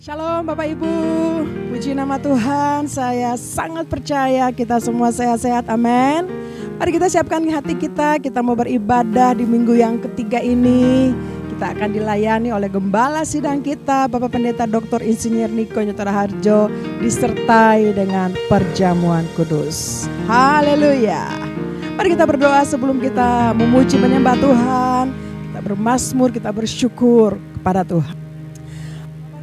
Shalom Bapak Ibu, puji nama Tuhan. Saya sangat percaya kita semua sehat-sehat, amin. Mari kita siapkan hati kita mau beribadah di minggu yang ketiga ini. Kita akan dilayani oleh Gembala Sidang kita, Bapak Pendeta Dr. Insinyur Niko Nyotara Harjo, disertai dengan perjamuan kudus. Haleluya. Mari kita berdoa sebelum kita memuji menyembah Tuhan. Kita bermazmur, kita bersyukur kepada Tuhan.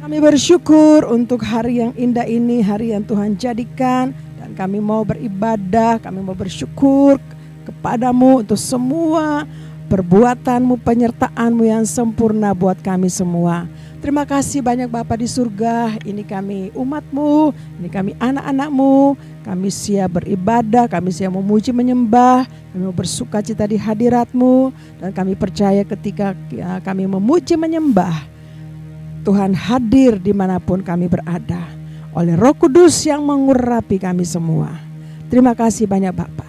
Kami bersyukur untuk hari yang indah ini, hari yang Tuhan jadikan. Dan kami mau beribadah, kami mau bersyukur kepadamu untuk semua perbuatanmu, penyertaanmu yang sempurna buat kami semua. Terima kasih banyak Bapa di surga, ini kami umatmu, ini kami anak-anakmu. Kami siap beribadah, kami siap memuji menyembah, kami mau bersuka cita di hadiratmu. Dan kami percaya ketika kami memuji menyembah, Tuhan hadir dimanapun kami berada oleh Roh Kudus yang mengurapi kami semua. Terima kasih banyak Bapa.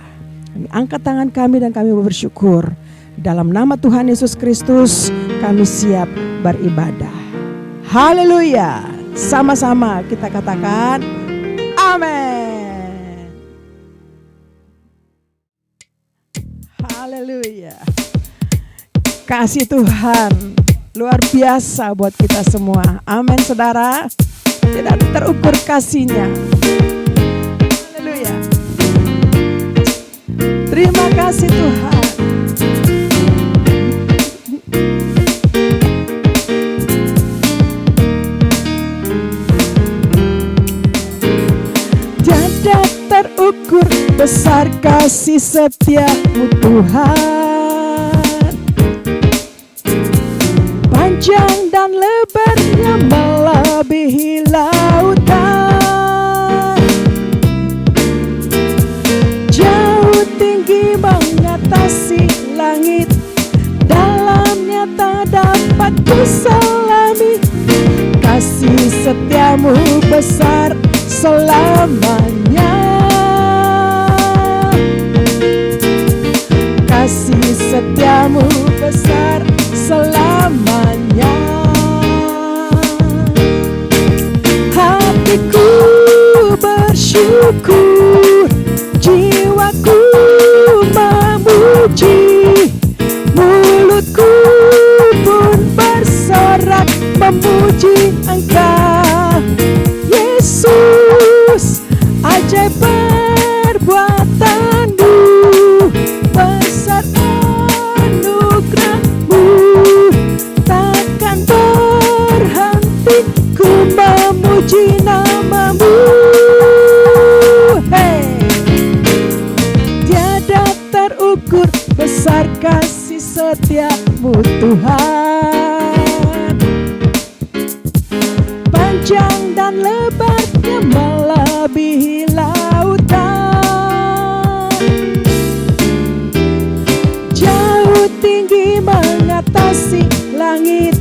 Kami angkat tangan kami dan kami bersyukur. Dalam nama Tuhan Yesus Kristus kami siap beribadah. Haleluya. Sama-sama kita katakan amin. Haleluya. Kasih Tuhan luar biasa buat kita semua. Amin saudara. Tidak terukur kasihnya. Haleluya. Terima kasih Tuhan. Tiada terukur besar kasih setiamu Tuhan. Panjang dan lebarnya melebihi lautan, jauh tinggi mengatasi langit, dalamnya tak dapat kuselami. Kasih setiamu besar selamanya. Kasih setiamu besar selamanya. Hatiku bersyukur, jiwaku memuji, mulutku pun bersorak memuji Engkau, Yesus. Ajaib perbuatanmu, besar anugerahmu, takkan berhenti ku memuji namamu. Hey. Tiada terukur besar kasih setiamu Tuhan. Panjang dan lebarnya melebihi lautan, jauh tinggi mengatasi langit,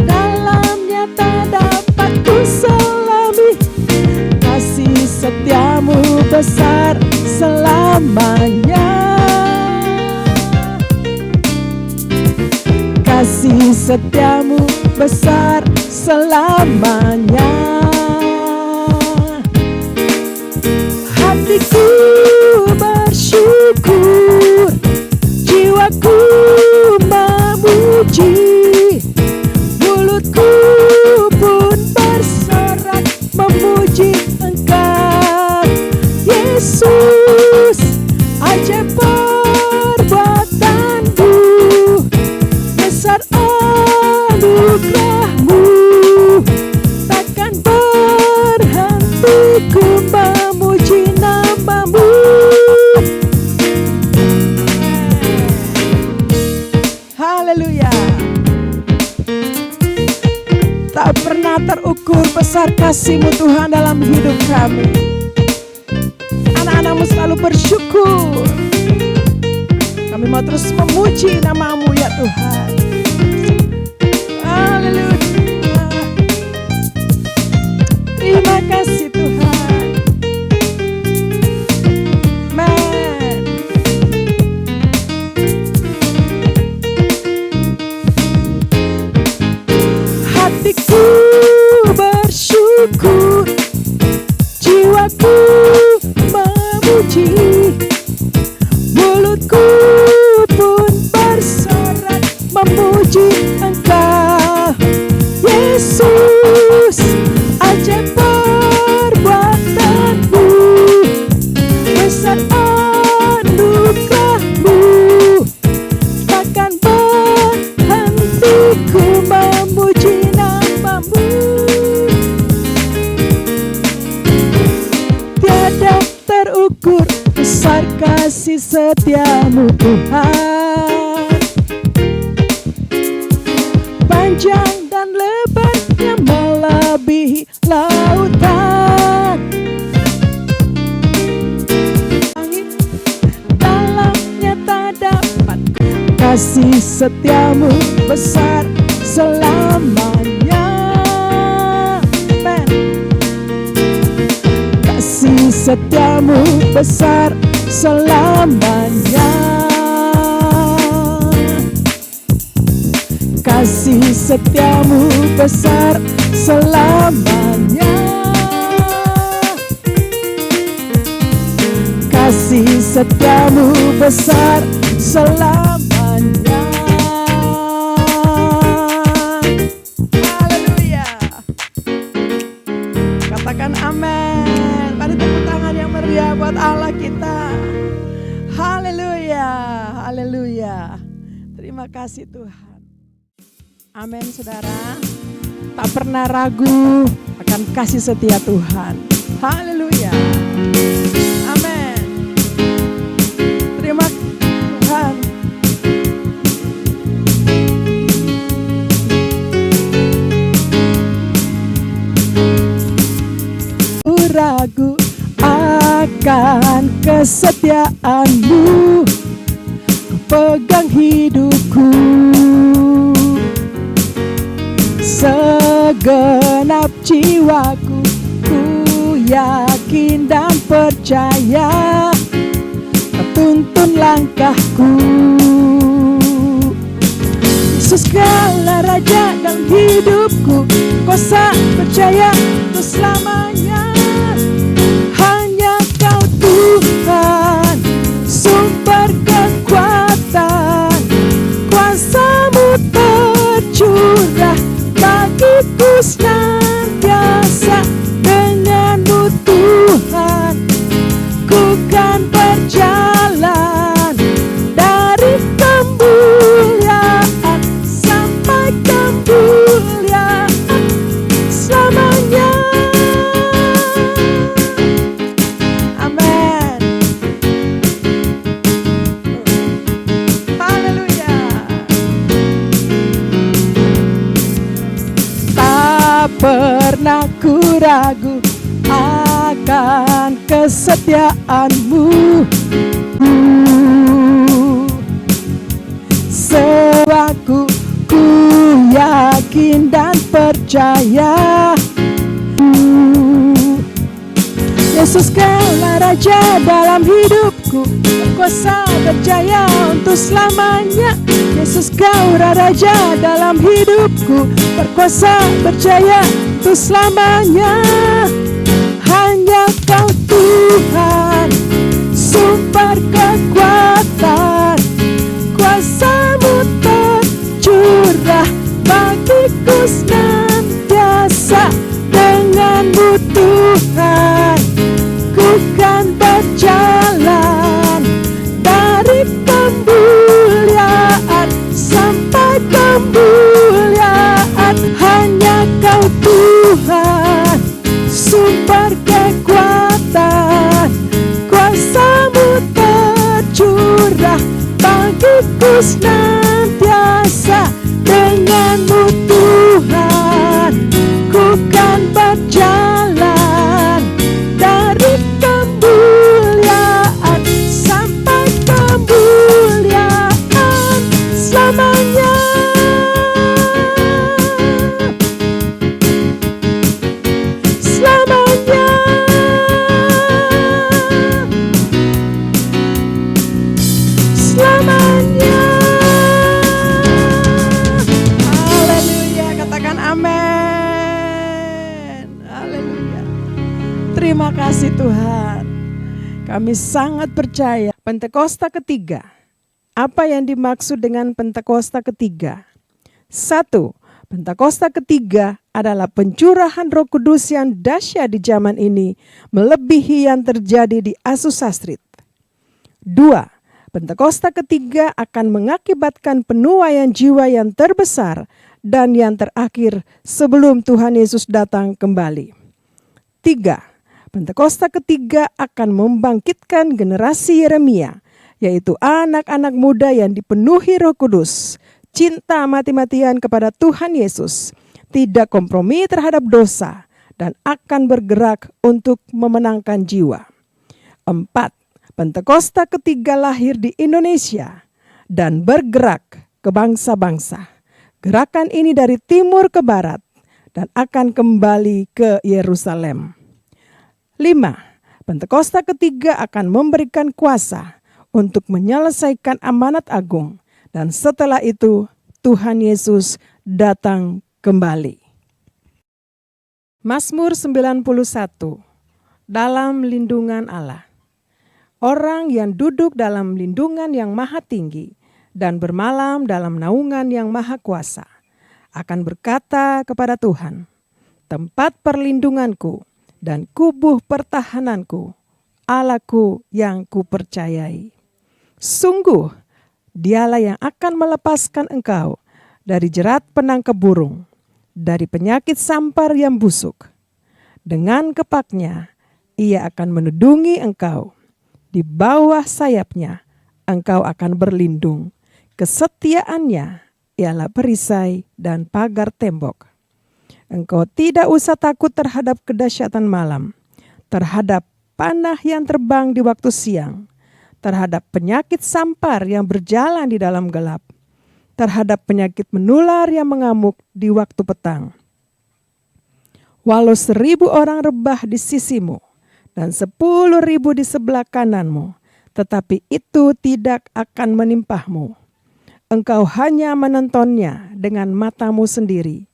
dalamnya tak dapat kuselami. Kasih setiamu besar selamanya. Kasih setiamu besar selamanya. Hatiku bersyukur, jiwaku memuji, mulutku pun bersorak memuji Engkau, Yesus. Ajaib perbuatanmu, besar anugerahmu, takkan berhenti ku memuji namamu. Haleluya. Tak pernah terukur besar kasih-Mu Tuhan dalam hidup kami. Anak-anak-Mu selalu bersyukur. Kami mau terus memuji nama-Mu ya Tuhan. Haleluya. Terima kasih Tuhan. Amen. Hatiku bersyukur, memuji Engkau, Yesus. Ajaib perbuatanmu, besar anugerahmu, takkan berhenti ku memuji namamu. Tiada terukur besar kasih setiamu Tuhan, panjang dan lebarnya melebihi lautan. Langit dalamnya tak dapat, kasih setiamu besar selamanya. Amen. Kasih setiamu besar selamanya. Kasih setiamu besar selamanya. Kasih setiamu besar selamanya. Haleluya. Katakan amin. Mari tepuk tangan yang meriah buat Allah kita. Haleluya. Haleluya. Terima kasih Tuhan. Amin saudara. Tak pernah ragu akan kasih setia Tuhan. Haleluya. Amin. Terima kasih Tuhan. Ragu akan kesetiaanmu, pegang hidupku. Segenap jiwaku, ku yakin dan percaya, tuntun langkahku. Yesus kaulah Raja dalam hidupku, kuasa percaya untuk selamanya. Hanya Kau Tuhan, sumber kekuatan, kuasa-Mu tercurah bagiku senantiasa. Dengan-Mu Tuhan, ku kan berjalan dari kemuliaan sampai kemuliaan selamanya. Amin. Haleluya. Tak pernah ku ragu akan kesetiaanmu, sebabku ku yakin dan percaya. Yesus kaulah Raja dalam hidupku, berkuasa berjaya untuk selamanya. Yesus kaulah Raja dalam hidupku, berkuasa berjaya untuk selamanya. Hanya Kau Tuhan, sumber kekuatan, kuasa-Mu tercurah bagiku senantiasa. Dengan-Mu Tuhan, ku kan berjalan dari kemuliaan sampai kemuliaan. Hanya Kau Tuhan, sumber kekuatan, kuasa-Mu tercurah bagiku senantiasa. Dengan-Mu Tuhan, ku kan berjalan dari kemuliaan sampai kemuliaan selamanya. Selamanya. Selamanya. Haleluya, katakan amin. Haleluya. Terima kasih Tuhan. Kami sangat percaya Pentakosta ketiga. Apa yang dimaksud dengan Pentakosta ketiga? 1. Pentakosta ketiga adalah pencurahan Roh Kudus yang dahsyat di zaman ini, melebihi yang terjadi di Azusa Street. 2. Pentakosta ketiga akan mengakibatkan penuaian jiwa yang terbesar dan yang terakhir sebelum Tuhan Yesus datang kembali. 3. Pentakosta ketiga akan membangkitkan generasi Yeremia, yaitu anak-anak muda yang dipenuhi Roh Kudus, cinta mati-matian kepada Tuhan Yesus, tidak kompromi terhadap dosa, dan akan bergerak untuk memenangkan jiwa. 4. Pentakosta ketiga lahir di Indonesia dan bergerak ke bangsa-bangsa. Gerakan ini dari timur ke barat dan akan kembali ke Yerusalem. 5. Pentakosta ketiga akan memberikan kuasa untuk menyelesaikan amanat agung. Dan setelah itu Tuhan Yesus datang kembali. Mazmur 91. Dalam lindungan Allah. Orang yang duduk dalam lindungan yang maha tinggi dan bermalam dalam naungan yang maha kuasa akan berkata kepada Tuhan, tempat perlindunganku dan kubuh pertahananku, Allahku yang kupercayai. Sungguh Dialah yang akan melepaskan engkau dari jerat penangkap burung, dari penyakit sampar yang busuk. Dengan kepaknya, ia akan menudungi engkau. Di bawah sayapnya, engkau akan berlindung. Kesetiaannya ialah perisai dan pagar tembok. Engkau tidak usah takut terhadap kedahsyatan malam, terhadap panah yang terbang di waktu siang, terhadap penyakit sampar yang berjalan di dalam gelap, terhadap penyakit menular yang mengamuk di waktu petang. Walau 1.000 orang rebah di sisimu dan 10.000 di sebelah kananmu, tetapi itu tidak akan menimpahmu. Engkau hanya menontonnya dengan matamu sendiri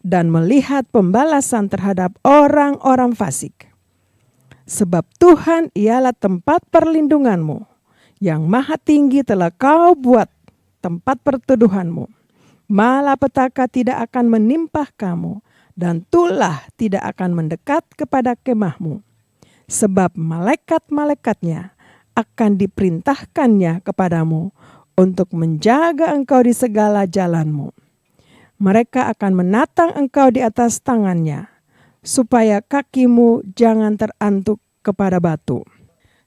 dan melihat pembalasan terhadap orang-orang fasik. Sebab Tuhan ialah tempat perlindunganmu, yang maha tinggi telah kau buat tempat perteduhanmu. Malapetaka tidak akan menimpah kamu, dan tulah tidak akan mendekat kepada kemahmu. Sebab malaikat-malaikatnya akan diperintahkannya kepadamu untuk menjaga engkau di segala jalanmu. Mereka akan menatang engkau di atas tangannya, supaya kakimu jangan terantuk kepada batu.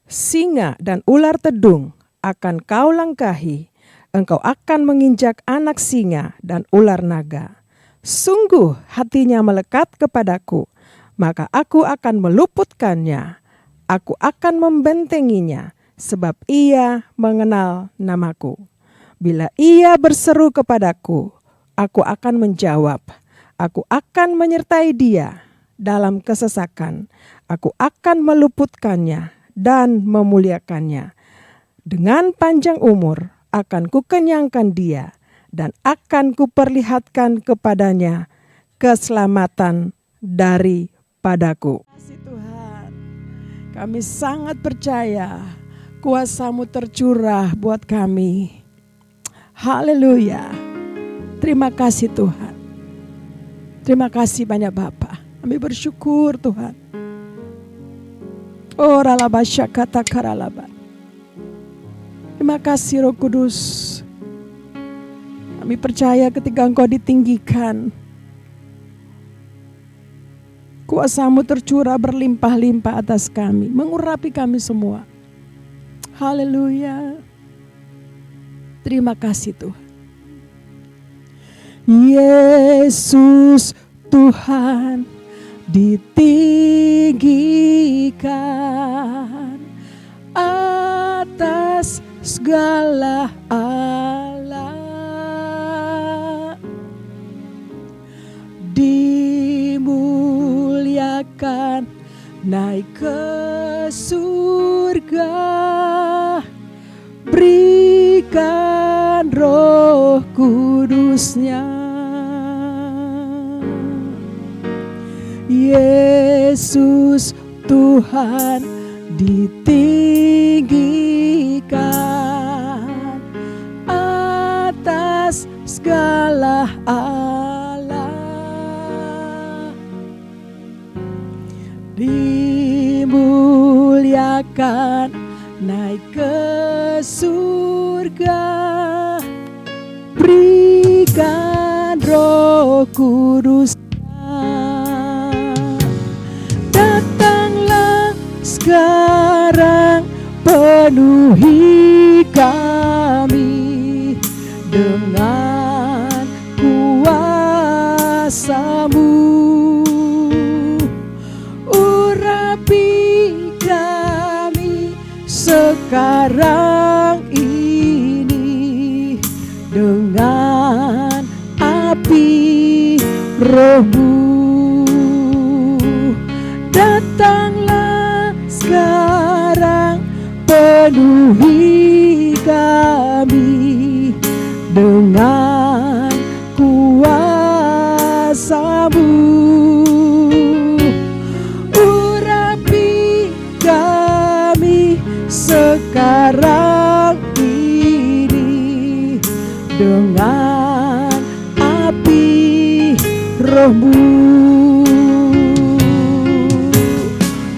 Singa dan ular tedung akan kau langkahi, engkau akan menginjak anak singa dan ular naga. Sungguh hatinya melekat kepadaku, maka aku akan meluputkannya. Aku akan membentenginya, sebab ia mengenal namaku. Bila ia berseru kepadaku, aku akan menjawab. Aku akan menyertai dia dalam kesesakan. Aku akan meluputkannya dan memuliakannya. Dengan panjang umur akan kukenyangkan dia dan akan kuperlihatkan kepadanya keselamatan daripadaku. Tuhan, kami sangat percaya kuasa-Mu tercurah buat kami. Haleluya. Terima kasih Tuhan. Terima kasih banyak Bapa. Kami bersyukur Tuhan. Oralaba syakata karalaba. Terima kasih Roh Kudus. Kami percaya ketika Engkau ditinggikan, kuasa-Mu tercurah berlimpah-limpah atas kami, mengurapi kami semua. Haleluya. Terima kasih Tuhan. Yesus Tuhan ditinggikan atas segala Allah, dimuliakan naik ke surga, berikan Roh Kudusnya. Yesus Tuhan ditinggikan atas segala Allah, dimuliakan naik ke surga, berikan Roh Kudus-Nya. Datanglah sekarang, penuhi kami dengan kuasa-Mu. Urapi kami sekarang ini dengan api Roh-Mu. Datanglah sekarang, penuhi kami dengan kuasa-Mu. Urapi kami sekarang ini dengan api Roh-Mu.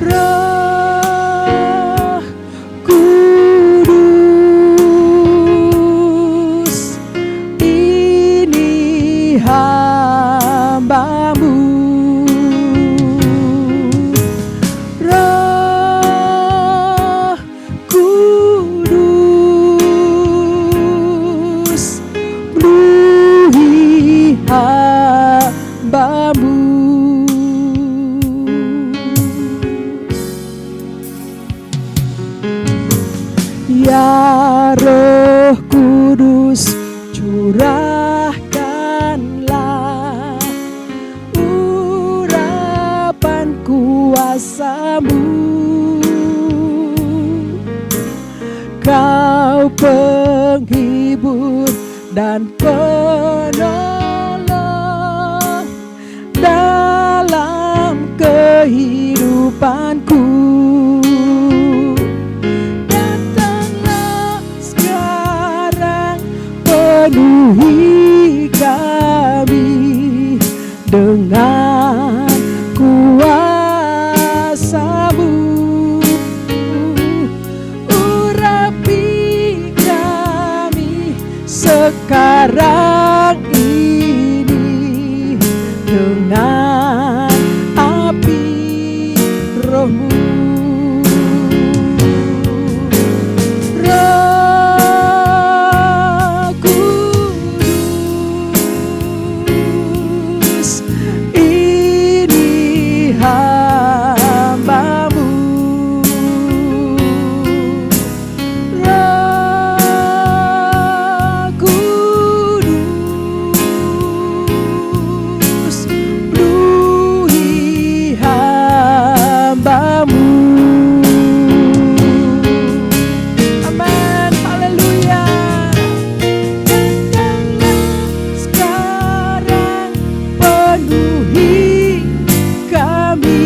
Roh Kudus, ini hamba-Mu. Roh Kudus, penuhi hamba-Mu. Ya Roh Kudus, curahkanlah urapan kuasa-Mu. Kau penghibur dan penolong dalam kehidupanku. Datanglah sekarang, penuhi kami dengan kuasa-Mu. Urapi kami sekarang ini dengan api Roh-Mu. Roh Kudus, ini hamba-Mu. Roh Kudus, penuhi hamba-Mu. Amin, haleluya. Datanglah sekarang, penuhi kami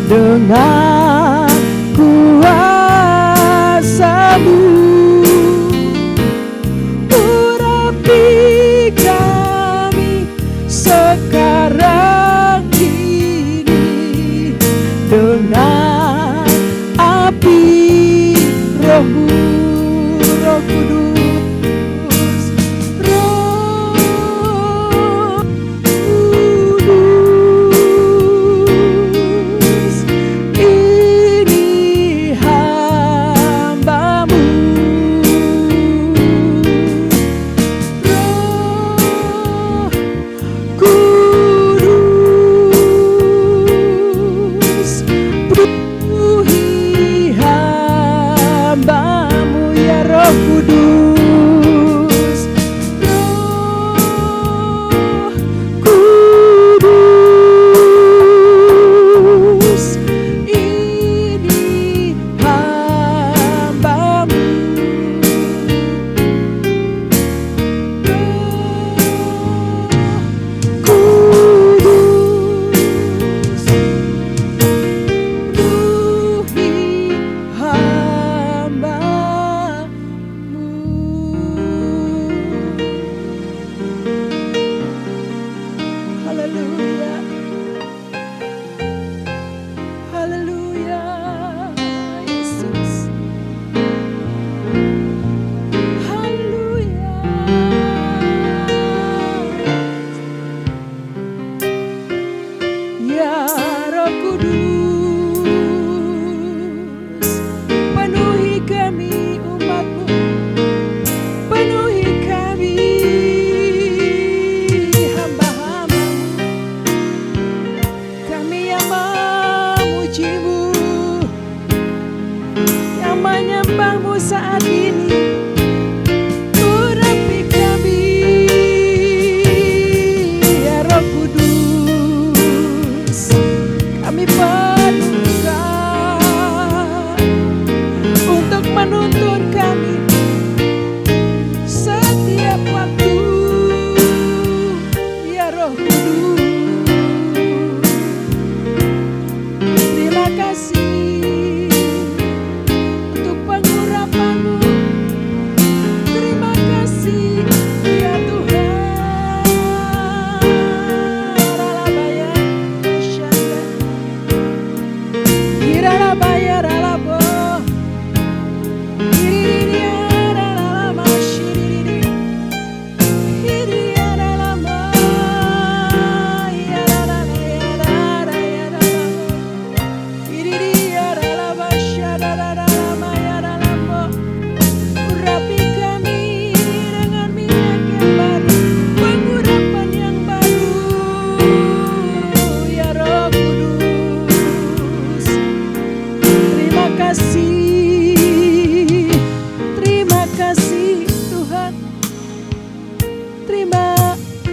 dengan kuasa-Mu. Urapi kami sekarang ini dengan api Roh-Mu. Roh Kudus, Roh Kudus,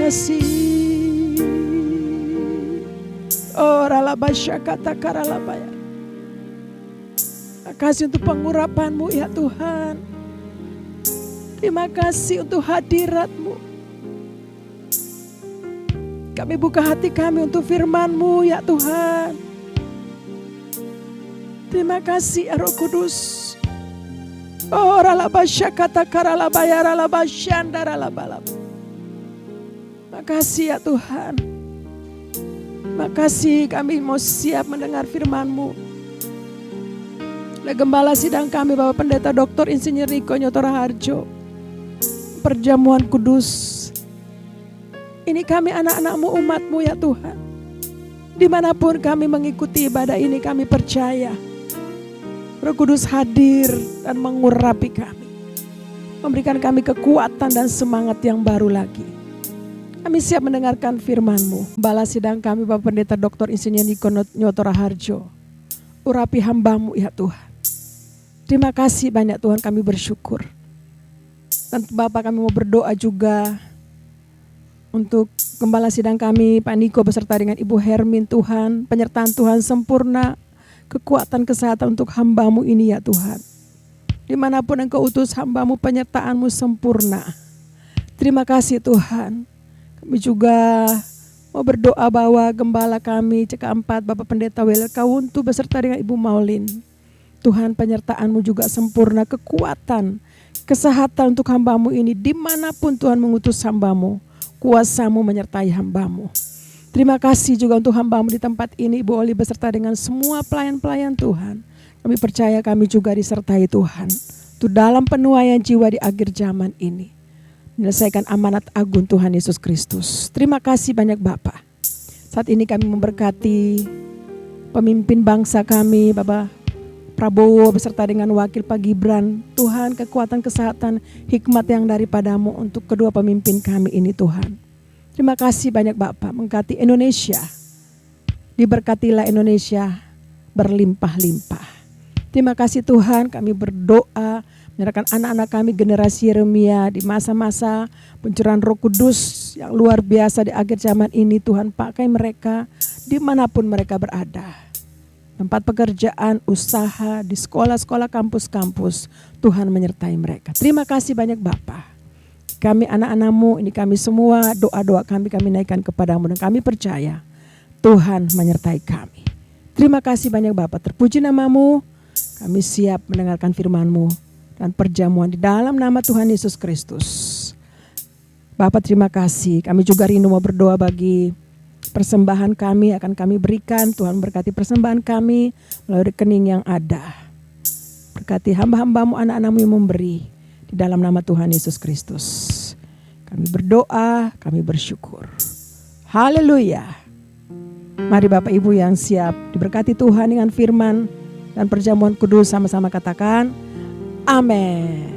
kasih. Oh ralabasya kata karalabaya. Terima kasih untuk pengurapan-Mu ya Tuhan. Terima kasih untuk hadirat-Mu. Kami buka hati kami untuk firman-Mu ya Tuhan. Terima kasih ya Roh Kudus. Oh ralabasya kata karalabaya ralabasyanda ralabalab. Terima kasih ya Tuhan. Terima kasih kami mau siap mendengar firman-Mu. Oleh Gembala Sidang kami Bapak Pendeta Dr. Insinyur Niko Nyoto Raharjo. Perjamuan kudus. Ini kami anak-anak-Mu, umat-Mu ya Tuhan. Dimanapun kami mengikuti ibadah ini kami percaya Roh Kudus hadir dan mengurapi kami. Memberikan kami kekuatan dan semangat yang baru lagi. Kami siap mendengarkan firman-Mu. Gembala Sidang kami Bapak Pendeta Dr. Insinyur Niko Nyoto Raharjo. Urapi hamba-Mu ya Tuhan. Terima kasih banyak Tuhan, kami bersyukur. Dan Bapak kami mau berdoa juga untuk Gembala Sidang kami Pak Niko beserta dengan Ibu Hermin Tuhan. Penyertaan Tuhan sempurna, kekuatan kesehatan untuk hamba-Mu ini ya Tuhan. Dimanapun Engkau utus hamba-Mu, penyertaan-Mu sempurna. Terima kasih Tuhan. Kami juga mau berdoa bahwa Gembala kami CK4 Bapak Pendeta Welel Kawuntu beserta dengan Ibu Maulin. Tuhan penyertaan-Mu juga sempurna, kekuatan, kesehatan untuk hamba-Mu ini. Dimanapun Tuhan mengutus hamba-Mu, kuasa-Mu menyertai hamba-Mu. Terima kasih juga untuk hamba-Mu di tempat ini, Ibu Oli beserta dengan semua pelayan-pelayan Tuhan. Kami percaya kami juga disertai Tuhan. Untuk dalam penuaian jiwa di akhir zaman ini. Menyelesaikan amanat agung Tuhan Yesus Kristus. Terima kasih banyak Bapak. Saat ini kami memberkati pemimpin bangsa kami, Bapak Prabowo beserta dengan wakil Pak Gibran. Tuhan kekuatan, kesehatan, hikmat yang daripada-Mu untuk kedua pemimpin kami ini Tuhan. Terima kasih banyak Bapak, mengasihi Indonesia. Diberkatilah Indonesia berlimpah-limpah. Terima kasih Tuhan, kami berdoa menyerahkan anak-anak kami generasi Yeremia di masa-masa pencurahan Roh Kudus yang luar biasa di akhir zaman ini. Tuhan pakai mereka dimanapun mereka berada. Tempat pekerjaan, usaha, di sekolah-sekolah, kampus-kampus, Tuhan menyertai mereka. Terima kasih banyak Bapak. Kami anak-anak-Mu, ini kami semua, doa-doa kami naikkan kepada-Mu. Dan kami percaya Tuhan menyertai kami. Terima kasih banyak Bapak, terpuji nama-Mu. Kami siap mendengarkan firman-Mu dan perjamuan di dalam nama Tuhan Yesus Kristus. Bapak terima kasih, kami juga rindu mau berdoa bagi persembahan kami akan kami berikan. Tuhan berkati persembahan kami melalui rekening yang ada. Berkati hamba-hamba-Mu, anak-anak-Mu yang memberi di dalam nama Tuhan Yesus Kristus. Kami berdoa, kami bersyukur. Haleluya. Mari Bapak Ibu yang siap diberkati Tuhan dengan firman dan perjamuan kudus, sama-sama katakan amin.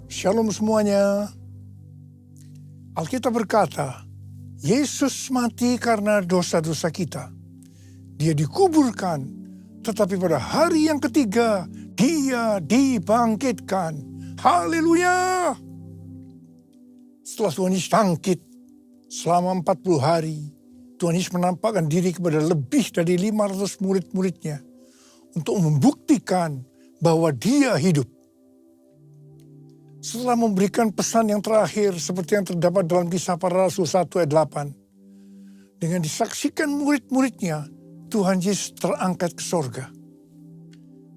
Shalom semuanya. Alkitab berkata, Yesus mati karena dosa-dosa kita. Dia dikuburkan, tetapi pada hari yang ketiga, Dia dibangkitkan. Haleluya! Setelah Tuhan Yesus bangkit selama 40 hari, Tuhan Yesus menampakkan diri kepada lebih dari 500 murid-muridnya untuk membuktikan bahwa Dia hidup. Setelah memberikan pesan yang terakhir seperti yang terdapat dalam Kisah Para Rasul 1 ayat 8. Dengan disaksikan murid-muridnya, Tuhan Yesus terangkat ke sorga.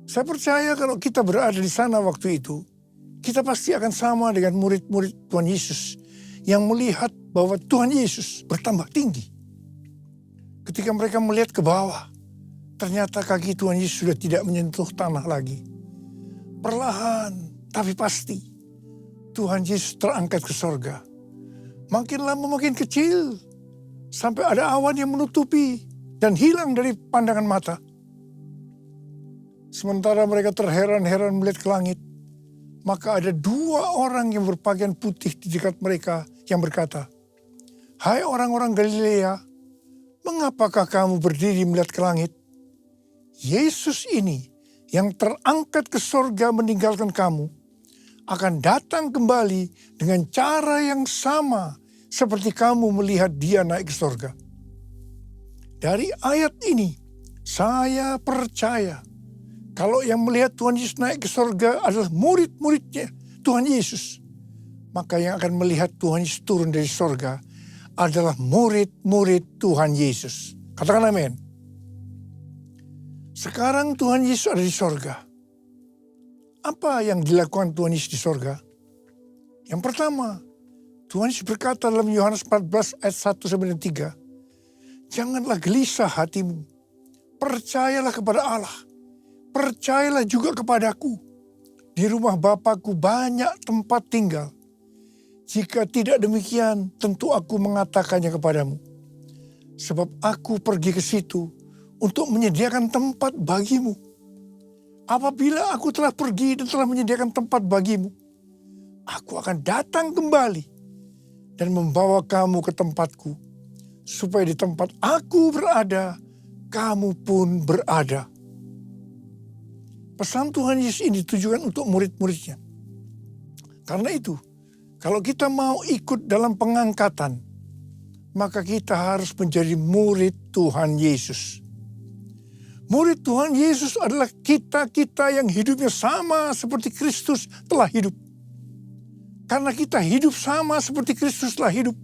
Saya percaya kalau kita berada di sana waktu itu, kita pasti akan sama dengan murid-murid Tuhan Yesus yang melihat bahwa Tuhan Yesus bertambah tinggi. Ketika mereka melihat ke bawah, ternyata kaki Tuhan Yesus sudah tidak menyentuh tanah lagi. Perlahan tapi pasti, Tuhan Yesus terangkat ke sorga. Makin lama makin kecil, sampai ada awan yang menutupi dan hilang dari pandangan mata. Sementara mereka terheran-heran melihat ke langit, maka ada 2 orang yang berpakaian putih di dekat mereka yang berkata, Hai orang-orang Galilea, mengapakah kamu berdiri melihat ke langit? Yesus ini yang terangkat ke sorga meninggalkan kamu, akan datang kembali dengan cara yang sama seperti kamu melihat dia naik ke sorga. Dari ayat ini, saya percaya kalau yang melihat Tuhan Yesus naik ke sorga adalah murid-muridnya Tuhan Yesus, maka yang akan melihat Tuhan Yesus turun dari sorga adalah murid-murid Tuhan Yesus. Katakan amin. Sekarang Tuhan Yesus ada di sorga. Apa yang dilakukan Tuhan Yesus di sorga? Yang pertama, Tuhan Yesus berkata dalam Yohanes 14 ayat 1-3, janganlah gelisah hatimu, percayalah kepada Allah, percayalah juga kepadaku. Di rumah Bapa-Ku banyak tempat tinggal. Jika tidak demikian, tentu aku mengatakannya kepadamu. Sebab aku pergi ke situ untuk menyediakan tempat bagimu. Apabila aku telah pergi dan telah menyediakan tempat bagimu, aku akan datang kembali dan membawa kamu ke tempatku, supaya di tempat aku berada, kamu pun berada. Pesan Tuhan Yesus ini ditujukan untuk murid-muridnya. Karena itu, kalau kita mau ikut dalam pengangkatan, maka kita harus menjadi murid Tuhan Yesus. Murid Tuhan Yesus adalah kita-kita yang hidupnya sama seperti Kristus telah hidup. Karena kita hidup sama seperti Kristus telah hidup,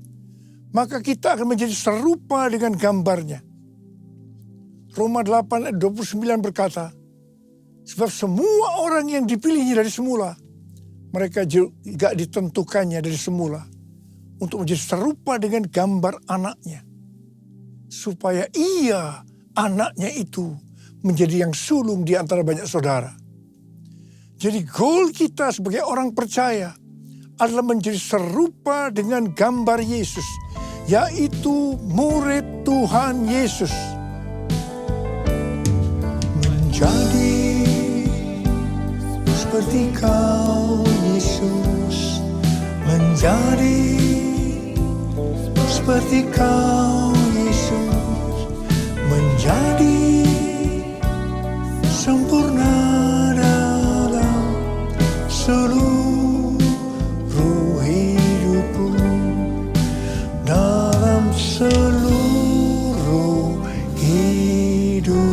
maka kita akan menjadi serupa dengan gambarnya. Roma 8 ayat 29 berkata, sebab semua orang yang dipilihnya dari semula, mereka juga ditentukannya dari semula untuk menjadi serupa dengan gambar anaknya. Supaya ia, anaknya itu, menjadi yang sulung di antara banyak saudara. Jadi goal kita sebagai orang percaya adalah menjadi serupa dengan gambar Yesus, yaitu murid Tuhan Yesus. Menjadi seperti kau Yesus, menjadi seperti kau Yesus, menjadi sempurna dalam seluruh hidupku, dalam seluruh hidupku.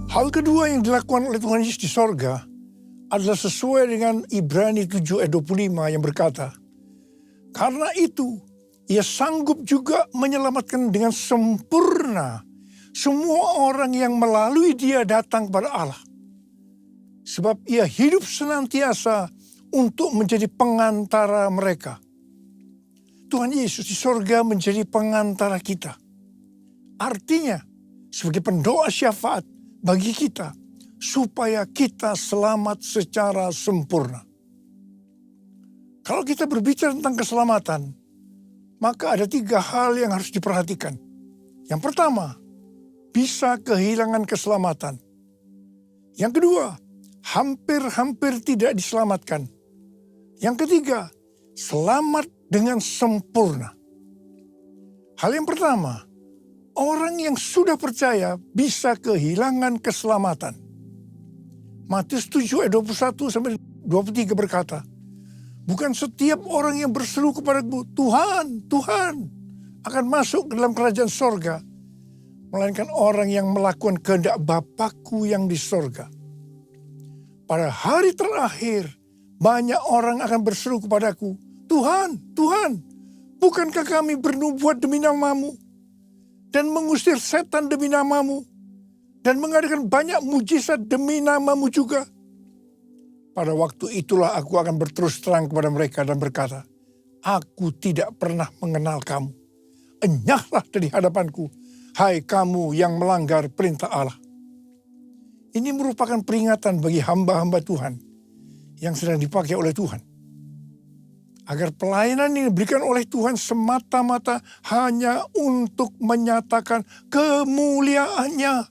Hal kedua yang dilakukan oleh Tuhan Yesus di sorga adalah sesuai dengan Ibrani 7 ayat 25 yang berkata, karena itu ia sanggup juga menyelamatkan dengan sempurna semua orang yang melalui dia datang kepada Allah. Sebab ia hidup senantiasa untuk menjadi pengantara mereka. Tuhan Yesus di sorga menjadi pengantara kita. Artinya sebagai pendoa syafaat bagi kita, supaya kita selamat secara sempurna. Kalau kita berbicara tentang keselamatan, maka ada 3 hal yang harus diperhatikan. Yang pertama, bisa kehilangan keselamatan. Yang kedua, hampir-hampir tidak diselamatkan. Yang ketiga, selamat dengan sempurna. Hal yang pertama, orang yang sudah percaya bisa kehilangan keselamatan. Matius 7 ayat 21-23 berkata, bukan setiap orang yang berseru kepadaku, Tuhan, Tuhan, akan masuk ke dalam kerajaan sorga, melainkan orang yang melakukan kehendak Bapa-Ku yang di sorga. Pada hari terakhir, banyak orang akan berseru kepadaku, Tuhan, Tuhan, bukankah kami bernubuat demi nama-Mu? Dan mengusir setan demi nama-Mu, dan mengadakan banyak mujizat demi nama-Mu juga. Pada waktu itulah aku akan berterus terang kepada mereka dan berkata, aku tidak pernah mengenal kamu. Enyahlah dari hadapanku, hai kamu yang melanggar perintah Allah. Ini merupakan peringatan bagi hamba-hamba Tuhan yang sedang dipakai oleh Tuhan. Agar pelayanan ini diberikan oleh Tuhan semata-mata hanya untuk menyatakan kemuliaannya.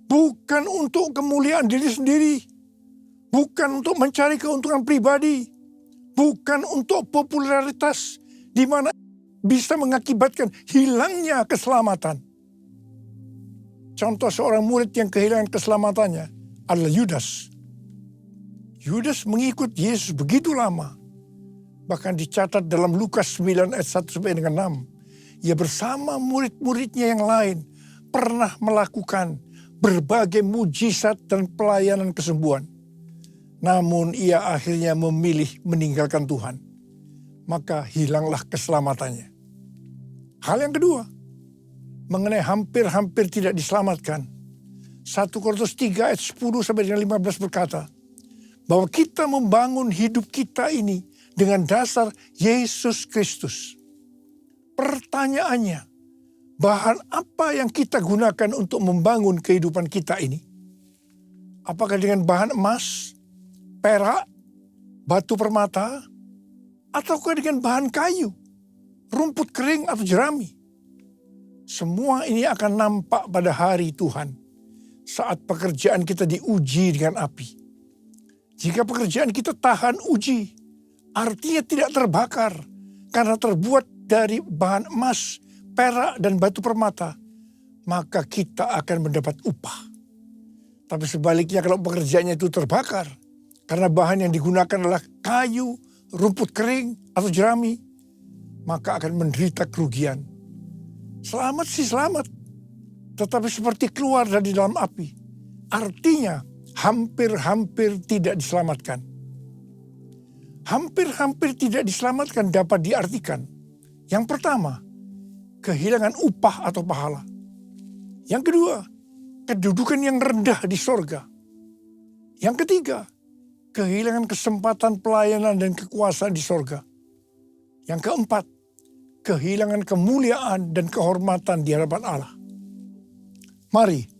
Bukan untuk kemuliaan diri sendiri. Bukan untuk mencari keuntungan pribadi. bukan untuk popularitas di mana bisa mengakibatkan hilangnya keselamatan. Contoh seorang murid yang kehilangan keselamatannya adalah Yudas. Yudas mengikut Yesus begitu lama. Bahkan dicatat dalam Lukas 9 ayat 1 sampai dengan 6. Ia bersama murid-muridnya yang lain pernah melakukan berbagai mujizat dan pelayanan kesembuhan. Namun ia akhirnya memilih meninggalkan Tuhan. Maka hilanglah keselamatannya. Hal yang kedua, mengenai hampir-hampir tidak diselamatkan. 1 Korintus 3 ayat 10 sampai dengan 15 berkata, bahwa kita membangun hidup kita ini dengan dasar Yesus Kristus. Pertanyaannya, bahan apa yang kita gunakan untuk membangun kehidupan kita ini? Apakah dengan bahan emas, perak, batu permata, ataukah dengan bahan kayu, rumput kering atau jerami? Semua ini akan nampak pada hari Tuhan saat pekerjaan kita diuji dengan api. Jika pekerjaan kita tahan uji, artinya tidak terbakar karena terbuat dari bahan emas, perak, dan batu permata, maka kita akan mendapat upah. Tapi sebaliknya kalau pekerjaannya itu terbakar karena bahan yang digunakan adalah kayu, rumput kering, atau jerami, maka akan menderita kerugian. Selamat sih selamat, tetapi seperti keluar dari dalam api. Artinya hampir-hampir tidak diselamatkan. Hampir-hampir tidak diselamatkan dapat diartikan. Yang pertama, kehilangan upah atau pahala. Yang kedua, kedudukan yang rendah di sorga. Yang ketiga, kehilangan kesempatan pelayanan dan kekuasaan di sorga. Yang keempat, kehilangan kemuliaan dan kehormatan di hadapan Allah. Mari,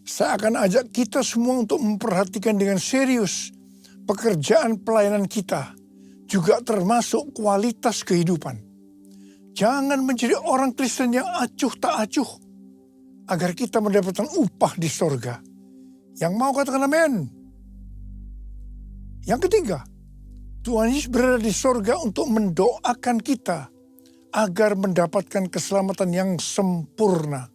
saya akan ajak kita semua untuk memperhatikan dengan serius pekerjaan pelayanan kita, juga termasuk kualitas kehidupan. Jangan menjadi orang Kristen yang acuh tak acuh, agar kita mendapatkan upah di sorga. Yang mau katakan amin. Yang ketiga, Tuhan Yesus berada di sorga untuk mendoakan kita agar mendapatkan keselamatan yang sempurna.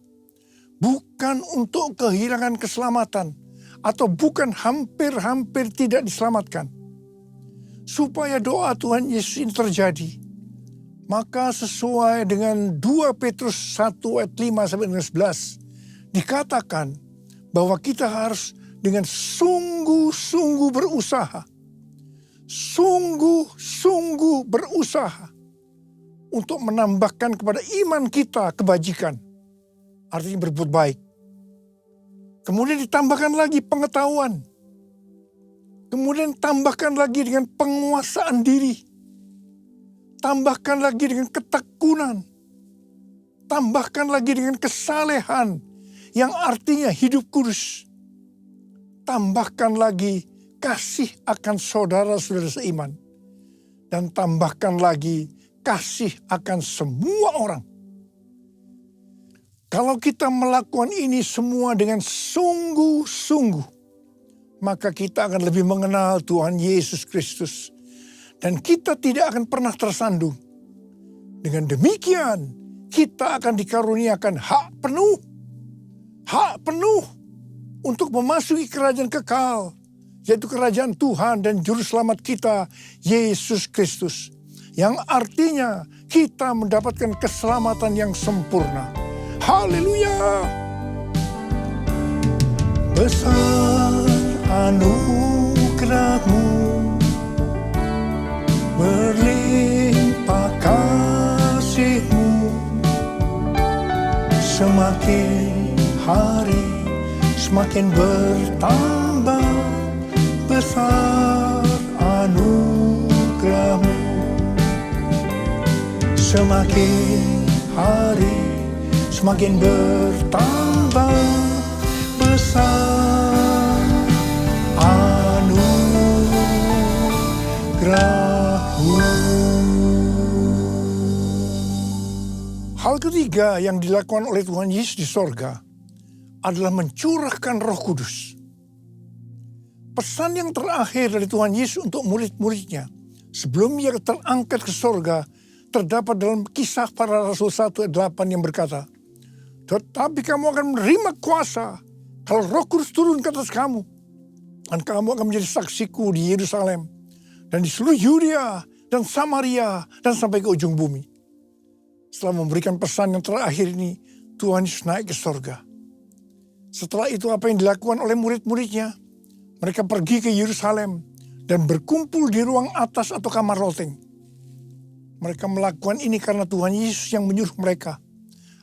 Bukan untuk kehilangan keselamatan atau bukan hampir-hampir tidak diselamatkan. Supaya doa Tuhan Yesus ini terjadi, maka sesuai dengan 2 Petrus 1 ayat 5 sampai 11 dikatakan bahwa kita harus dengan sungguh-sungguh berusaha. Sungguh-sungguh berusaha untuk menambahkan kepada iman kita kebajikan. Artinya berbuat baik. Kemudian ditambahkan lagi pengetahuan. Kemudian tambahkan lagi dengan penguasaan diri. Tambahkan lagi dengan ketekunan. Tambahkan lagi dengan kesalehan yang artinya hidup kudus. Tambahkan lagi kasih akan saudara-saudara seiman. Dan tambahkan lagi kasih akan semua orang. Kalau kita melakukan ini semua dengan sungguh-sungguh, maka kita akan lebih mengenal Tuhan Yesus Kristus. Dan kita tidak akan pernah tersandung. Dengan demikian, kita akan dikaruniakan hak penuh untuk memasuki kerajaan kekal, yaitu kerajaan Tuhan dan Juru Selamat kita, Yesus Kristus. Yang artinya kita mendapatkan keselamatan yang sempurna. Haleluya! Besar anugerah-Mu, berlimpah kasih-Mu, semakin hari semakin bertambah. Besar anugerah-Mu, semakin hari semakin bertambah. Besar anugerah-Mu. Hal ketiga yang dilakukan oleh Tuhan Yesus di sorga adalah mencurahkan Roh Kudus. Pesan yang terakhir dari Tuhan Yesus untuk murid-muridnya sebelum ia terangkat ke sorga, terdapat dalam Kisah Para Rasul 1 ayat 8 yang berkata, tetapi kamu akan menerima kuasa kalau Roh Kudus turun ke atas kamu. Dan kamu akan menjadi saksiku di Yerusalem dan di seluruh Yudea dan Samaria dan sampai ke ujung bumi. Setelah memberikan pesan yang terakhir ini, Tuhan Yesus naik ke sorga. Setelah itu apa yang dilakukan oleh murid-muridnya? Mereka pergi ke Yerusalem dan berkumpul di ruang atas atau kamar loteng. Mereka melakukan ini karena Tuhan Yesus yang menyuruh mereka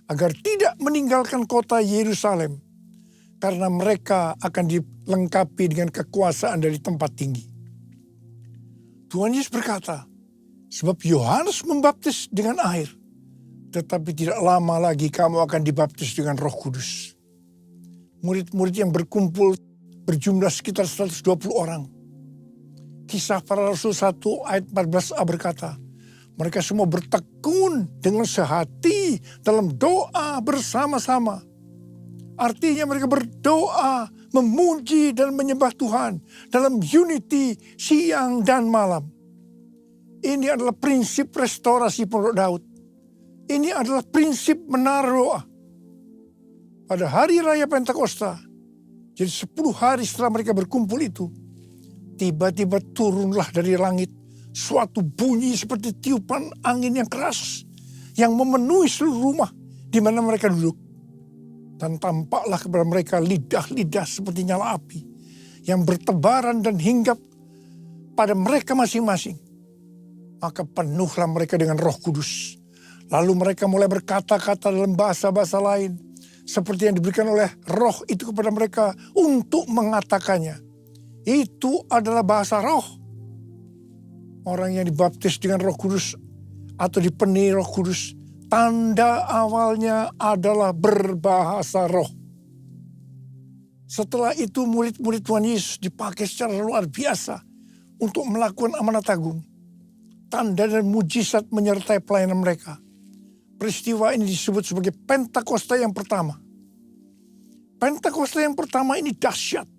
agar tidak meninggalkan kota Yerusalem, karena mereka akan dilengkapi dengan kekuasaan dari tempat tinggi. Tuhan Yesus berkata, sebab Yohanes membaptis dengan air, tetapi tidak lama lagi kamu akan dibaptis dengan Roh Kudus. Murid-murid yang berkumpul berjumlah sekitar 120 orang. Kisah Para Rasul 1 ayat 14a berkata, mereka semua bertekun dengan sehati dalam doa bersama-sama. Artinya mereka berdoa, memuji dan menyembah Tuhan dalam unity siang dan malam. Ini adalah prinsip restorasi Pondok Daud. Ini adalah prinsip menara doa. Pada hari raya Pentakosta, jadi 10 hari setelah mereka berkumpul itu, tiba-tiba turunlah dari langit suatu bunyi seperti tiupan angin yang keras yang memenuhi seluruh rumah di mana mereka duduk. Dan tampaklah kepada mereka lidah-lidah seperti nyala api yang bertebaran dan hinggap pada mereka masing-masing. Maka penuhlah mereka dengan Roh Kudus. Lalu mereka mulai berkata-kata dalam bahasa-bahasa lain, seperti yang diberikan oleh Roh itu kepada mereka untuk mengatakannya. Itu adalah bahasa roh. Orang yang dibaptis dengan Roh Kudus atau dipenuhi Roh Kudus, tanda awalnya adalah berbahasa roh. Setelah itu murid-murid Tuhan Yesus dipakai secara luar biasa untuk melakukan amanat agung. Tanda dan mujizat menyertai pelayanan mereka. Peristiwa ini disebut sebagai Pentakosta yang pertama. Pentakosta yang pertama ini dahsyat.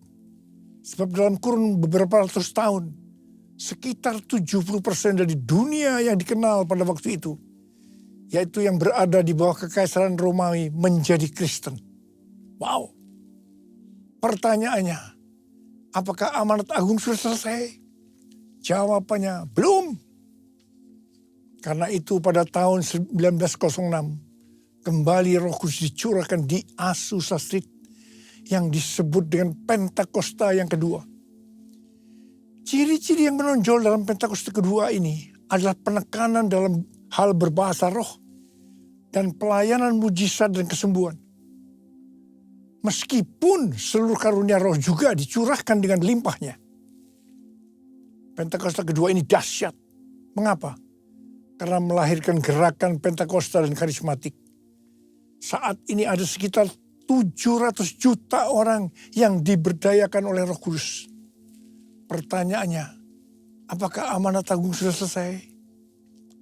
Sebab dalam kurun beberapa ratus tahun, sekitar 70% dari dunia yang dikenal pada waktu itu, yaitu yang berada di bawah kekaisaran Romawi, menjadi Kristen. Wow. Pertanyaannya, apakah amanat agung sudah selesai? Jawabannya, belum. Karena itu pada tahun 1906, kembali Roh Kudus dicurahkan di Azusa Street yang disebut dengan Pentakosta yang kedua. Ciri-ciri yang menonjol dalam Pentakosta kedua ini adalah penekanan dalam hal berbahasa roh dan pelayanan mujizat dan kesembuhan. Meskipun seluruh karunia roh juga dicurahkan dengan limpahnya. Pentakosta kedua ini dahsyat. Mengapa? Karena melahirkan gerakan Pentakosta dan karismatik. Saat ini ada sekitar 700 juta orang yang diberdayakan oleh Roh Kudus. Pertanyaannya, apakah amanat agung sudah selesai?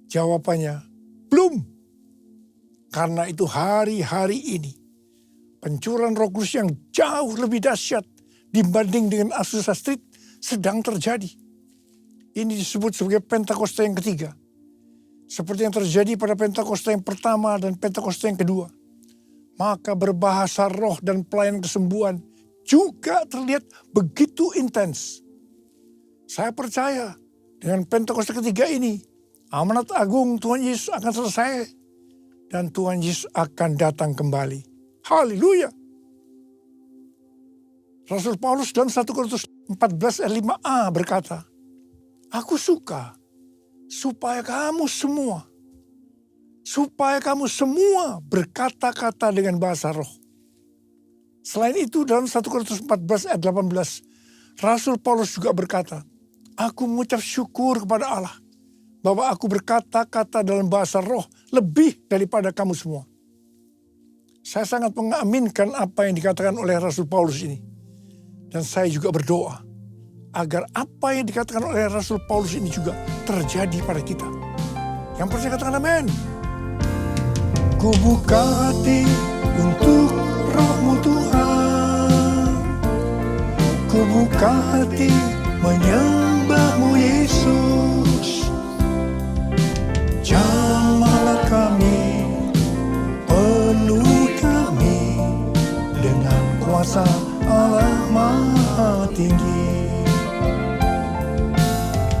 Jawabannya, belum. Karena itu hari-hari ini, pencurahan Roh Kudus yang jauh lebih dahsyat dibanding dengan Azusa Street sedang terjadi. Ini disebut sebagai Pentakosta yang ketiga. Seperti yang terjadi pada Pentakosta yang pertama dan Pentakosta yang kedua. Maka berbahasa roh dan pelayanan kesembuhan juga terlihat begitu intens. Saya percaya dengan Pentakosta ketiga ini, amanat agung Tuhan Yesus akan selesai. Dan Tuhan Yesus akan datang kembali. Haleluya. Rasul Paulus dalam 1 Korintus 14 ayat 5a berkata, aku suka supaya kamu semua berkata-kata dengan bahasa roh. Selain itu dalam 1 Korintus 14 ayat 18, Rasul Paulus juga berkata, aku mengucap syukur kepada Allah bahwa aku berkata-kata dalam bahasa roh lebih daripada kamu semua. Saya sangat mengaminkan apa yang dikatakan oleh Rasul Paulus ini. Dan saya juga berdoa agar apa yang dikatakan oleh Rasul Paulus ini juga terjadi pada kita. Yang percaya katakan amin. Ku buka hati untuk Roh-Mu Tuhan. Ku buka hati menyembah-Mu Yesus. kuasa Allah Maha Tinggi.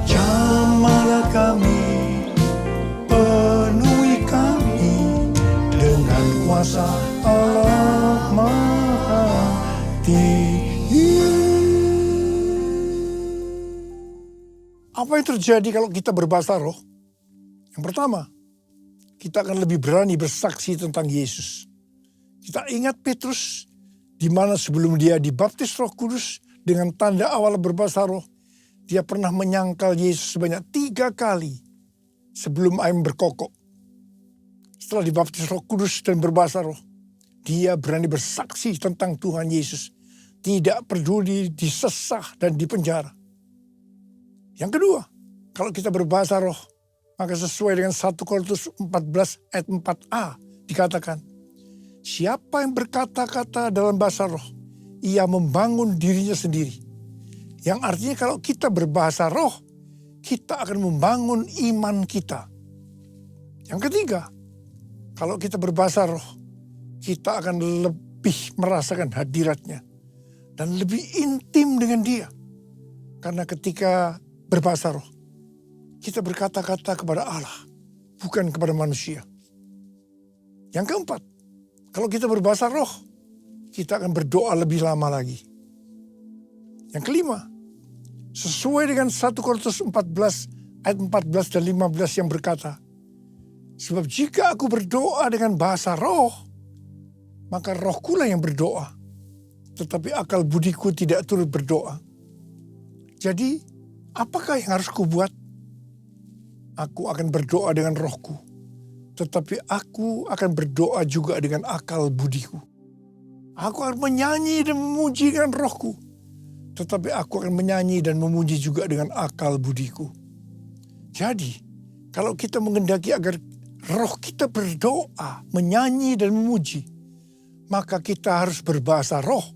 Jamahlah kami, penuhi kami dengan kuasa Allah Maha Tinggi. Apa yang terjadi kalau kita berbahasa roh? Yang pertama, kita akan lebih berani bersaksi tentang Yesus. Kita ingat Petrus, di mana sebelum dia dibaptis Roh Kudus dengan tanda awal berbahasa roh, dia pernah menyangkal Yesus sebanyak 3 kali sebelum air berkokok. Setelah dibaptis Roh Kudus dan berbahasa roh, dia berani bersaksi tentang Tuhan Yesus. Tidak peduli disesah dan dipenjara. Yang kedua, kalau kita berbahasa roh, maka sesuai dengan 1 Korintus 14 ayat 4a dikatakan, siapa yang berkata-kata dalam bahasa roh, ia membangun dirinya sendiri. Yang artinya kalau kita berbahasa roh, kita akan membangun iman kita. Yang ketiga, kalau kita berbahasa roh, kita akan lebih merasakan hadiratnya dan lebih intim dengan dia. Karena ketika berbahasa roh, kita berkata-kata kepada Allah, bukan kepada manusia. Yang keempat, kalau kita berbahasa roh, kita akan berdoa lebih lama lagi. Yang kelima, sesuai dengan 1 Korintus 14 ayat 14 dan 15 yang berkata, sebab jika aku berdoa dengan bahasa roh, maka rohkulah yang berdoa, tetapi akal budiku tidak turut berdoa. Jadi, apakah yang harus kubuat? Aku akan berdoa dengan rohku, tetapi aku akan berdoa juga dengan akal budiku. Aku akan menyanyi dan memuji dengan rohku, tetapi aku akan menyanyi dan memuji juga dengan akal budiku. Jadi, kalau kita mengendaki agar roh kita berdoa, menyanyi dan memuji, maka kita harus berbahasa roh.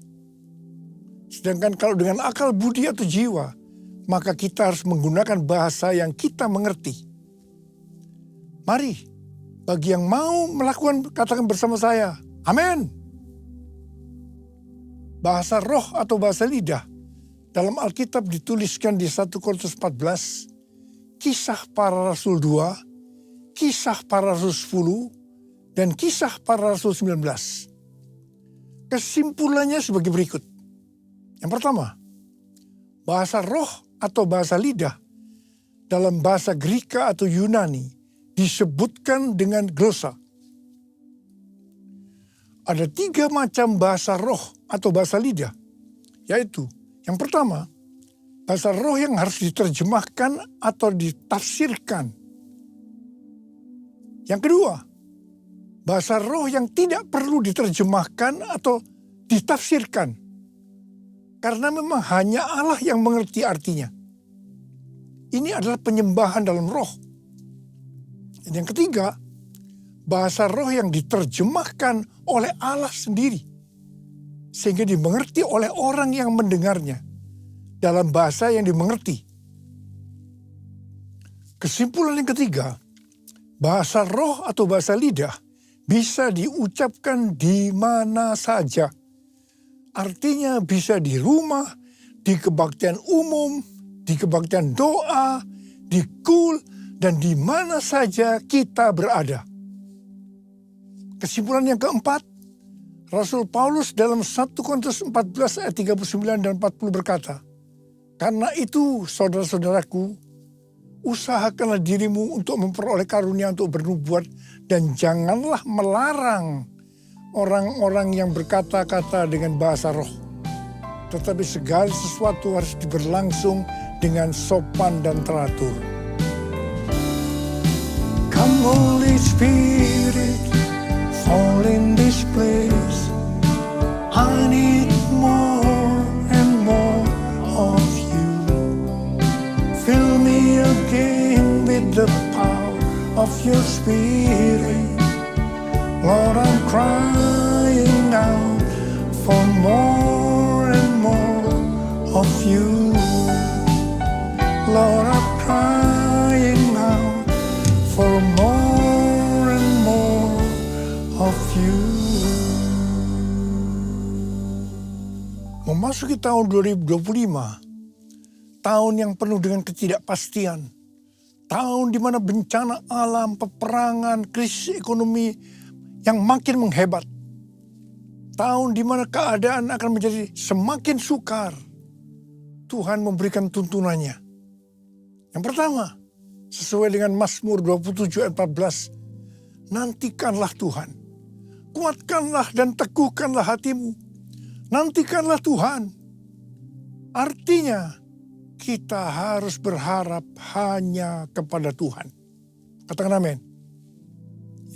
Sedangkan kalau dengan akal budi atau jiwa, maka kita harus menggunakan bahasa yang kita mengerti. Mari, bagi yang mau melakukan, katakan bersama saya, amin. Bahasa roh atau bahasa lidah dalam Alkitab dituliskan di 1 Korintus 14, Kisah Para Rasul 2, Kisah Para Rasul 10, dan Kisah Para Rasul 19. Kesimpulannya sebagai berikut. Yang pertama, bahasa roh atau bahasa lidah dalam bahasa Greka atau Yunani disebutkan dengan glosa. Ada 3 macam bahasa roh atau bahasa lidah, yaitu yang pertama, bahasa roh yang harus diterjemahkan atau ditafsirkan. Yang kedua, bahasa roh yang tidak perlu diterjemahkan atau ditafsirkan, karena memang hanya Allah yang mengerti artinya. Ini adalah penyembahan dalam roh. Dan yang ketiga, bahasa roh yang diterjemahkan oleh Allah sendiri, sehingga dimengerti oleh orang yang mendengarnya dalam bahasa yang dimengerti. Kesimpulan yang ketiga, bahasa roh atau bahasa lidah bisa diucapkan di mana saja. Artinya bisa di rumah, di kebaktian umum, di kebaktian doa, di kul, dan di mana saja kita berada. Kesimpulan yang keempat, Rasul Paulus dalam 1 Korintus 14 ayat 39 dan 40 berkata, karena itu saudara-saudaraku, usahakanlah dirimu untuk memperoleh karunia untuk bernubuat dan janganlah melarang orang-orang yang berkata-kata dengan bahasa roh. Tetapi segala sesuatu harus berlangsung dengan sopan dan teratur. Come Holy Spirit, fall in this place. I need more and more of you. Fill me again with the power of your Spirit. Lord, I'm crying out for more and more of you. Lord, I'm crying out for more and more of you. memasuki tahun 2025, tahun yang penuh dengan ketidakpastian, tahun di mana bencana alam, peperangan, krisis ekonomi yang makin menghebat, tahun di mana keadaan akan menjadi semakin sukar. Tuhan memberikan tuntunannya. Yang pertama, sesuai dengan Mazmur 27 ayat 14, nantikanlah Tuhan, kuatkanlah dan teguhkanlah hatimu. Nantikanlah Tuhan. Artinya kita harus berharap hanya kepada Tuhan. Katakan amin.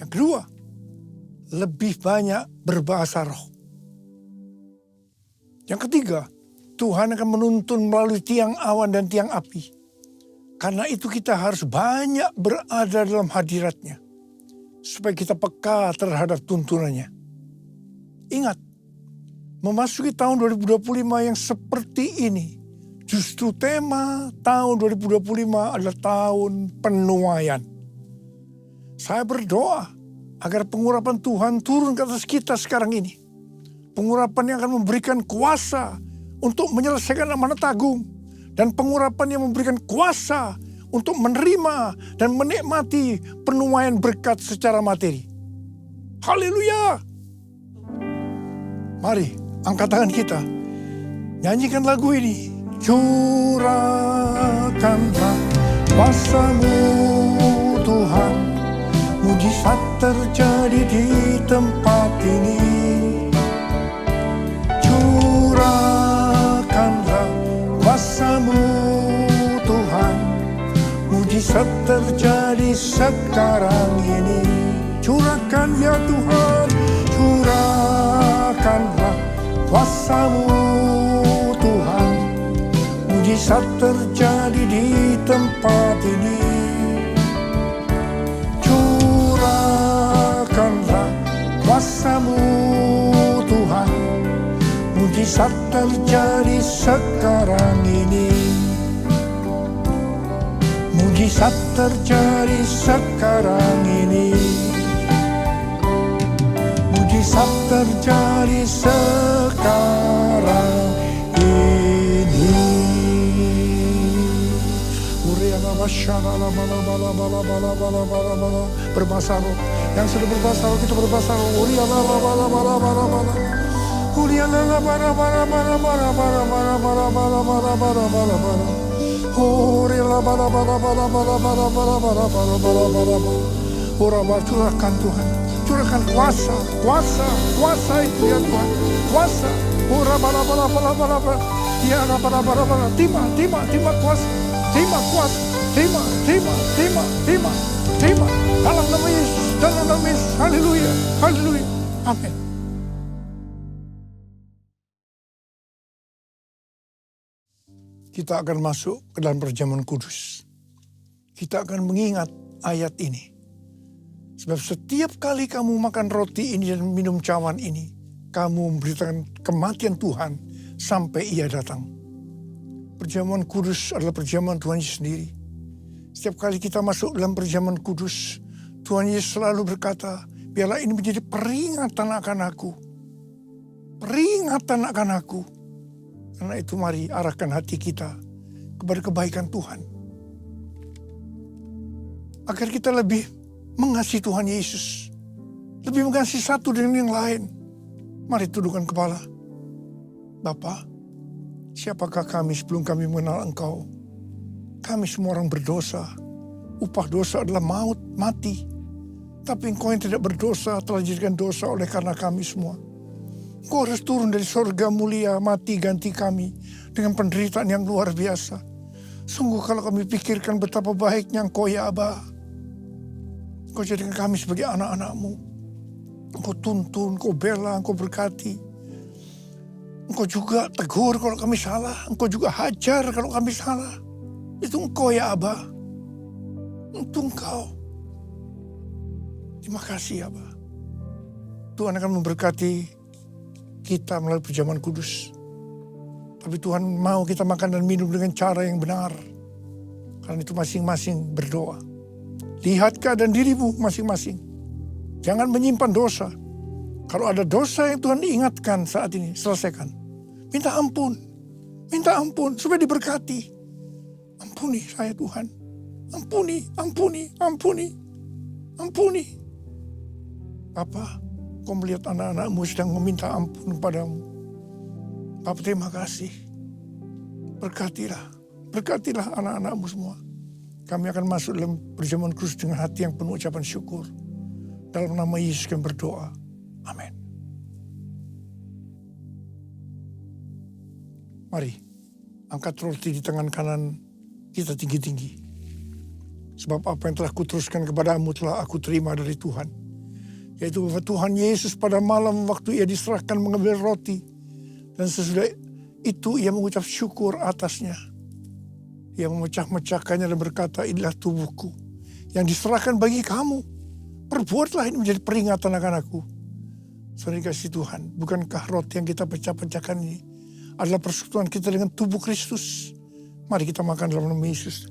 Yang kedua, lebih banyak berbahasa roh. Yang ketiga, Tuhan akan menuntun melalui tiang awan dan tiang api. Karena itu kita harus banyak berada dalam hadirat-Nya, supaya kita peka terhadap tuntunannya. Ingat, memasuki tahun 2025 yang seperti ini, justru tema tahun 2025 adalah tahun penuaian. Saya berdoa agar pengurapan Tuhan turun ke atas kita sekarang ini. Pengurapan yang akan memberikan kuasa untuk menyelesaikan amanat agung. Dan pengurapan yang memberikan kuasa untuk menerima dan menikmati penuaian berkat secara materi. Haleluya! Mari, angkat tangan kita. Nyanyikan lagu ini. Curahkanlah kuasa-Mu Tuhan. Mujizat terjadi di tempat ini. Curahkanlah kuasa-Mu Tuhan. Mujizat terjadi sekarang ini. Curahkan ya Tuhan. Curahkanlah kuasa-Mu Tuhan. Mujizat terjadi di tempat ini. Curahkanlah kuasa-Mu Tuhan. Mujizat terjadi sekarang ini. Mujizat terjadi sekarang ini. Mujizat terjadi sekarang ini. Berbahasa roh. Yang sudah berbahasa roh, kita berbahasa roh. Curahkan Tuhan. Curahkan kuasa itu ya Tuhan. Kuasa. Terima kuasa. Terima kuasa. Terima. Dalam nama Yesus. Haleluya. Amin. Kita akan masuk ke dalam perjamuan kudus. Kita akan mengingat ayat ini. Sebab setiap kali kamu makan roti ini dan minum cawan ini, kamu memberitakan kematian Tuhan sampai Ia datang. Perjamuan kudus adalah perjamuan Tuhan Yesus sendiri. Setiap kali kita masuk dalam perjamuan kudus, Tuhan Yesus selalu berkata, biarlah ini menjadi peringatan akan aku. Peringatan akan aku. Karena itu mari arahkan hati kita kepada kebaikan Tuhan. Agar kita lebih mengasihi Tuhan Yesus. Lebih mengasihi satu dengan yang lain. Mari tundukkan kepala. Bapa, siapakah kami sebelum kami mengenal Engkau? Kami semua orang berdosa. Upah dosa adalah maut, mati. Tapi Engkau yang tidak berdosa telah dijadikan dosa oleh karena kami semua. Engkau harus turun dari sorga mulia, mati ganti kami dengan penderitaan yang luar biasa. Sungguh kalau kami pikirkan betapa baiknya Engkau ya Aba. Engkau jadikan kami sebagai anak-anak-Mu. Engkau tuntun, Engkau bela, Engkau berkati. Engkau juga tegur kalau kami salah. Engkau juga hajar kalau kami salah. Itu Engkau ya Aba. Itu Engkau. Terima kasih Aba. Tuhan akan memberkati kita melalui perjamuan kudus. Tapi Tuhan mau kita makan dan minum dengan cara yang benar. Karena itu masing-masing berdoa. Lihat keadaan dirimu masing-masing. Jangan menyimpan dosa. Kalau ada dosa yang Tuhan ingatkan saat ini, selesaikan. Minta ampun. Minta ampun supaya diberkati. Ampuni saya Tuhan. Ampuni, ampuni, ampuni. Ampuni. Bapa, kau melihat anak-anakmu sedang meminta ampun kepadamu. Bapa, terima kasih. Berkatilah. Berkatilah anak-anakmu semua. Kami akan masuk dalam perjamuan kudus dengan hati yang penuh ucapan syukur. Dalam nama Yesus kami berdoa. Amin. Mari, angkat roti di tangan kanan kita tinggi-tinggi. Sebab apa yang telah kuteruskan kepadamu telah aku terima dari Tuhan. Yaitu bahwa Tuhan Yesus pada malam waktu ia diserahkan mengambil roti. Dan sesudah itu ia mengucap syukur atasnya. Ia memecah-mecahkannya dan berkata, inilah tubuhku yang diserahkan bagi kamu. Perbuatlah ini menjadi peringatan akan aku. Saudara kasih Tuhan, bukankah roti yang kita pecah-pecahkan ini adalah persekutuan kita dengan tubuh Kristus? Mari kita makan dalam nama Yesus.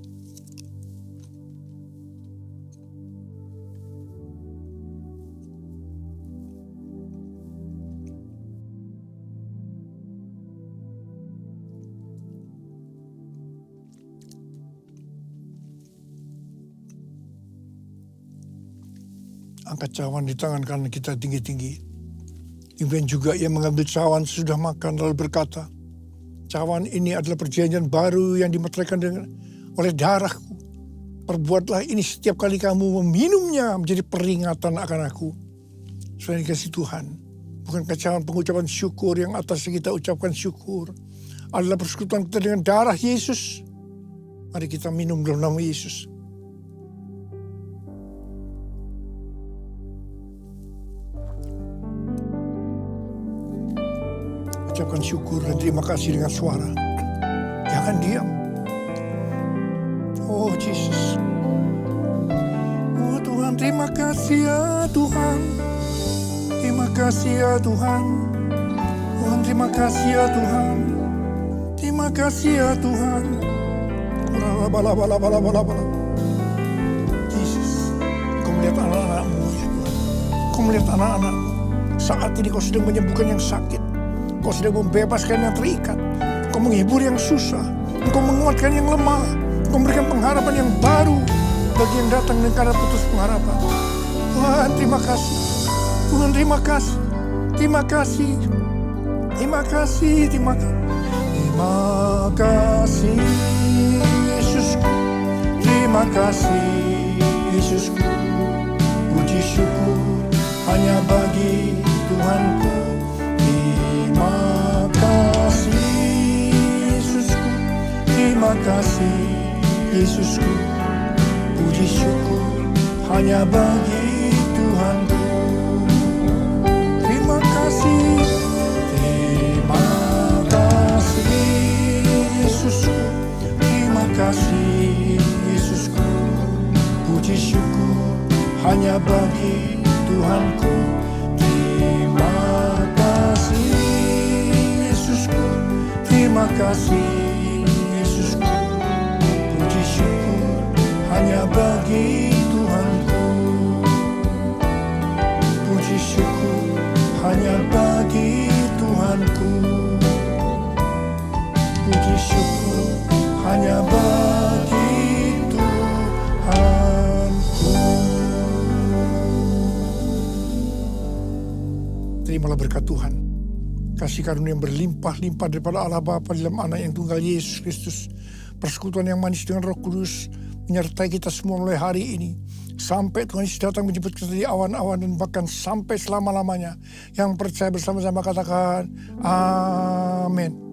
Angkat cawan di tangan kanan kita tinggi-tinggi. Kemudian juga ia mengambil cawan sesudah makan lalu berkata, cawan ini adalah perjanjian baru yang dimeteraikan oleh darahku. Perbuatlah ini setiap kali kamu meminumnya menjadi peringatan akan aku. Saudara dikasih Tuhan, bukankah cawan pengucapan syukur yang atasnya kita ucapkan syukur adalah persekutuan kita dengan darah Yesus? Mari kita minum dalam nama Yesus. Ucapkan syukur dan terima kasih dengan suara. Jangan diam. Oh Yesus. Oh Tuhan, terima kasih ya Tuhan. Terima kasih ya Tuhan. Tuhan, terima kasih ya Tuhan. Terima kasih ya Tuhan. Yesus, kau melihat anak-anakmu ya Tuhan. Kau melihat anak-anakmu. Saat ini kau sedang menyembuhkan yang sakit. Kau sedang membebaskan yang terikat. Kau menghibur yang susah. Kau menguatkan yang lemah. Kau memberikan pengharapan yang baru bagi yang datang dengan karena putus pengharapan. Tuhan, terima kasih. Tuhan, terima kasih. Terima kasih. Terima kasih. Terima kasih. Terima kasih Yesusku. Terima kasih Yesusku. Puji syukur hanya bagi Tuhanku. Terima kasih Yesusku. Terima kasih Yesusku. Puji syukur hanya bagi Tuhanku. Terima kasih. Terima kasih Yesusku. Terima kasih Yesusku. Puji syukur hanya bagi Tuhanku. Terima kasih Yesusku. Terima kasih Yesusku. Puji syukur hanya bagi Tuhanku. Puji syukur hanya bagi Tuhanku. Puji syukur hanya bagi Tuhanku. Terimalah berkat Tuhan. Kasih karunia yang berlimpah-limpah daripada Allah Bapa dalam Anak yang tunggal Yesus Kristus. Persekutuan yang manis dengan Roh Kudus menyertai kita semua mulai hari ini. Sampai Tuhan Yesus datang menjemput kita di awan-awan dan bahkan sampai selama-lamanya. Yang percaya bersama-sama katakan amin.